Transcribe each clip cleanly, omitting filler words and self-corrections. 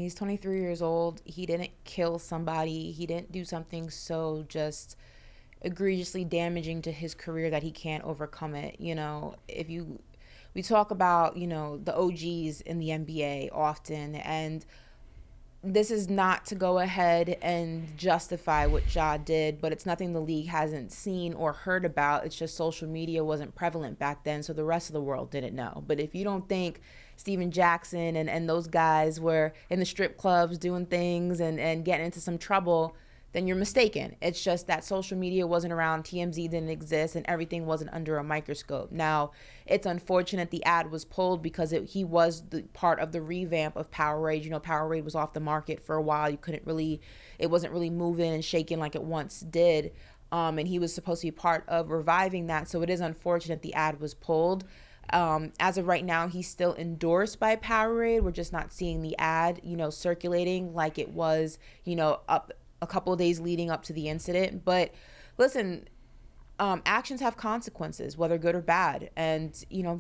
he's 23 years old. He didn't kill somebody. He didn't do something so just egregiously damaging to his career that he can't overcome it. We talk about, the OGs in the NBA often, and this is not to go ahead and justify what Ja did, but it's nothing the league hasn't seen or heard about. It's just social media wasn't prevalent back then, so the rest of the world didn't know. But if you don't think Steven Jackson and those guys were in the strip clubs doing things and getting into some trouble, then you're mistaken. It's just that social media wasn't around, TMZ didn't exist, and everything wasn't under a microscope. Now, it's unfortunate the ad was pulled because he was the part of the revamp of Powerade. Powerade was off the market for a while. It wasn't really moving and shaking like it once did. And he was supposed to be part of reviving that. So it is unfortunate the ad was pulled. As of right now, he's still endorsed by Powerade. We're just not seeing the ad, circulating like it was, up a couple of days leading up to the incident. But listen, actions have consequences, whether good or bad. And,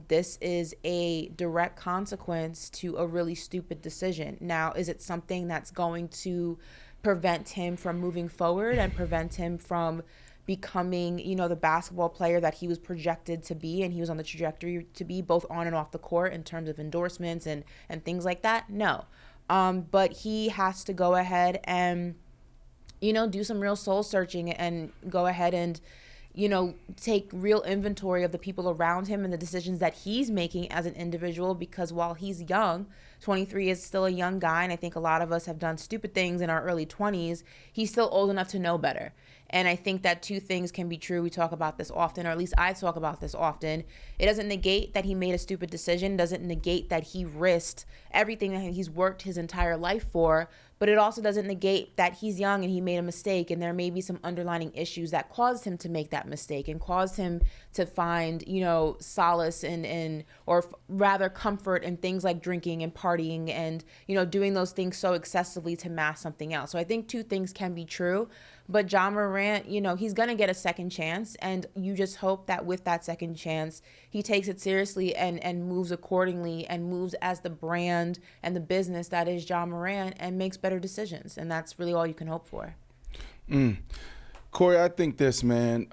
this is a direct consequence to a really stupid decision. Now, is it something that's going to prevent him from moving forward and prevent him from becoming, the basketball player that he was projected to be and he was on the trajectory to be, both on and off the court, in terms of endorsements and things like that? No. But he has to go ahead and do some real soul searching and go ahead and, take real inventory of the people around him and the decisions that he's making as an individual. Because while he's young, 23 is still a young guy, and I think a lot of us have done stupid things in our early 20s, he's still old enough to know better. And I think that two things can be true. We talk about this often, or at least I talk about this often. It doesn't negate that he made a stupid decision, doesn't negate that he risked everything that he's worked his entire life for, but it also doesn't negate that he's young and he made a mistake, and there may be some underlying issues that caused him to make that mistake and caused him to find, solace or rather comfort in things like drinking and partying and, doing those things so excessively to mask something else. So I think two things can be true. But Ja Morant, he's going to get a second chance, and you just hope that with that second chance, he takes it seriously and moves accordingly and moves as the brand and the business that is Ja Morant and makes better decisions. And that's really all you can hope for. Corey, I think this, man,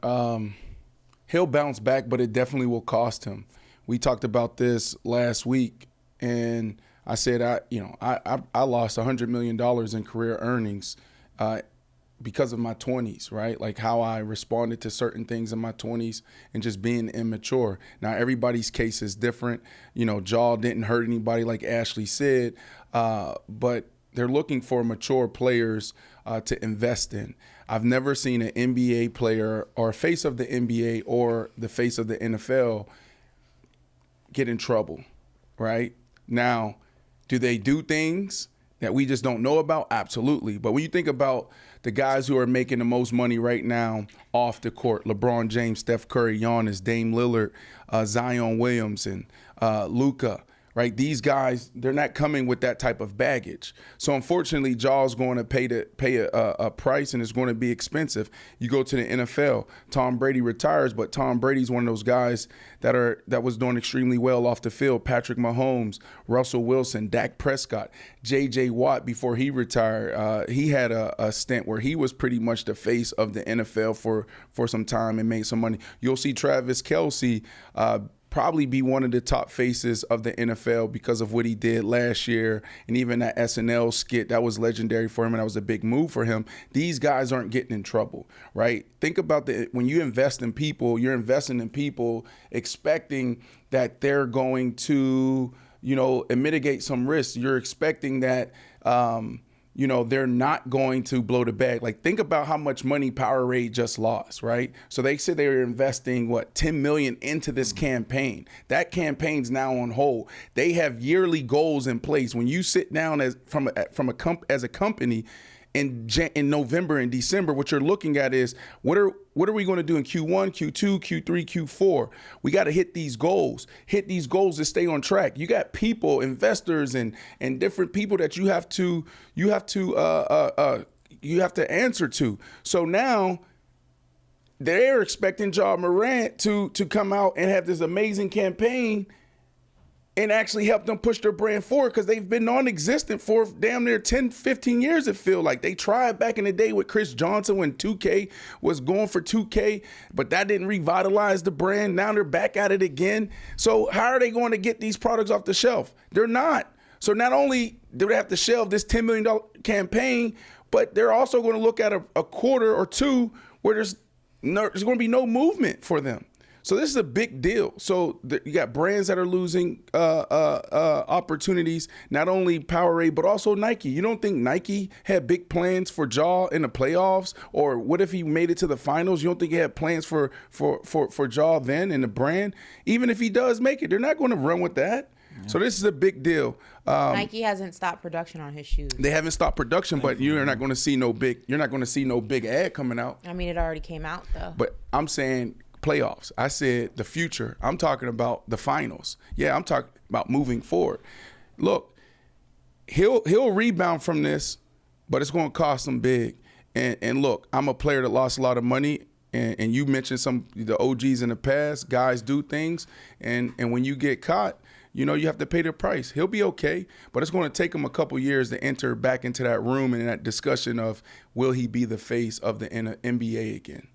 he'll bounce back, but it definitely will cost him. We talked about this last week, and I said, I lost $100 million in career earnings because of my 20s, right? Like how I responded to certain things in my 20s and just being immature. Now, everybody's case is different. Ja didn't hurt anybody, like Ashley said, but they're looking for mature players to invest in. I've never seen an NBA player or face of the NBA or the face of the NFL get in trouble, right? Now, do they do things that we just don't know about? Absolutely. But when you think about the guys who are making the most money right now off the court, LeBron James, Steph Curry, Giannis, Dame Lillard, Zion Williamson, Luka, right? These guys, they're not coming with that type of baggage. So unfortunately, Ja's going to pay a price, and it's going to be expensive. You go to the NFL, Tom Brady retires, but Tom Brady's one of those guys that was doing extremely well off the field. Patrick Mahomes, Russell Wilson, Dak Prescott, J.J. Watt before he retired. He had a stint where he was pretty much the face of the NFL for some time and made some money. You'll see Travis Kelce probably be one of the top faces of the NFL because of what he did last year, and even that SNL skit that was legendary for him, and that was a big move for him. These guys aren't getting in trouble, right? Think about when you invest in people, you're investing in people expecting that they're going to, mitigate some risks. You're expecting that, they're not going to blow the bag. Like, think about how much money Powerade just lost, right? So they said they were investing, $10 million into this campaign. That campaign's now on hold. They have yearly goals in place. When you sit down as a company in November and December, what you're looking at is what are we going to do in Q1, Q2, Q3, Q4? We got to hit these goals to stay on track. You got people, investors, and different people that you have to answer to. So now they're expecting Ja Morant to come out and have this amazing campaign, and actually help them push their brand forward, because they've been non-existent for damn near 10, 15 years, it feels like. They tried back in the day with Chris Johnson when 2K was going for 2K, but that didn't revitalize the brand. Now they're back at it again. So how are they going to get these products off the shelf? They're not. So not only do they have to shelve this $10 million campaign, but they're also going to look at a quarter or two where there's going to be no movement for them. So this is a big deal. So you got brands that are losing opportunities, not only Powerade, but also Nike. You don't think Nike had big plans for Ja in the playoffs? Or what if he made it to the finals? You don't think he had plans for Ja then in the brand? Even if he does make it, they're not going to run with that. Yeah. So this is a big deal. Nike hasn't stopped production on his shoes. They haven't stopped production, but you're not going to see no big ad coming out. I mean, it already came out though. But I'm saying playoffs. I said the future. I'm talking about the finals. Yeah, I'm talking about moving forward. Look, he'll rebound from this, but it's going to cost him big. And look, I'm a player that lost a lot of money, and you mentioned some the OGs in the past. Guys do things, and when you get caught, you have to pay the price. He'll be okay, but it's going to take him a couple years to enter back into that room and that discussion of will he be the face of the NBA again.